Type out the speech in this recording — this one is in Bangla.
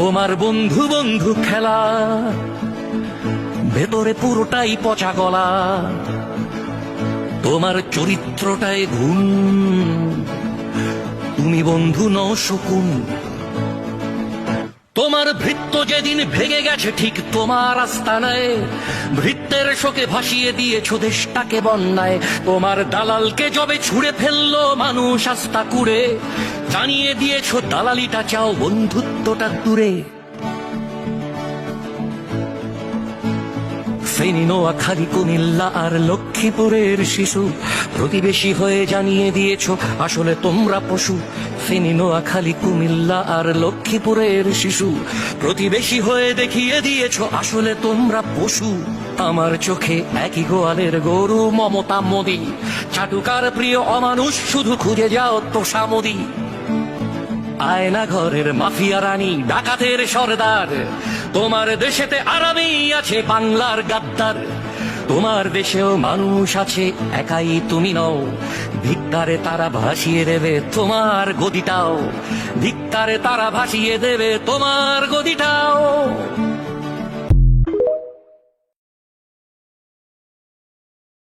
তোমার বন্ধু বন্ধু খেলা, ভেতরে পুরোটাই পচা গলা। তোমার চরিত্রটায় ঘুম, তুমি বন্ধু নও শকুন। তোমার ভৃত্য যেদিন ভেঙে গেছে ঠিক তোমার আস্তানায়, ভৃত্যের শোকে ভাসিয়ে দিয়েছো দেশটাকে বন্যায়। তোমার দালালকে যবে ছুঁড়ে ফেললো মানুষ আস্থা কুড়ে, জানিয়ে দিয়েছো দালালিটা চাও, বন্ধুত্বটা দূরে। ফেনী, নোয়াখালী, কুমিল্লা আর লক্ষ্মীপুরের শিশু প্রতিবেশী হয়ে জানিয়ে দিয়েছো আসলে তোমরা পশু। ফেনী, নোয়াখালী, কুমিল্লা আর লক্ষ্মীপুরের শিশু প্রতিবেশী হয়ে দেখিয়ে দিয়েছো আসলে তোমরা পশু। আমার চোখে একই গোয়ালের গরু মমতা মোদি, চাটুকার প্রিয় অমানুষ শুধু খুঁজে যাও তোষামোদি। আয়না ঘরের মাফিয়া রানী, ডাকাতের সর্দার, তোমার দেশেতে আরামেই আছে বাংলার গাদ্দার। তোমার দেশেও মানুষ আছে, একাই তুমি নও। ধিক্কারে তারা ভাসিয়ে দেবে তোমার গদিটাও, ধিক্কারে তারা ভাসিয়ে দেবে তোমার গদিটাও।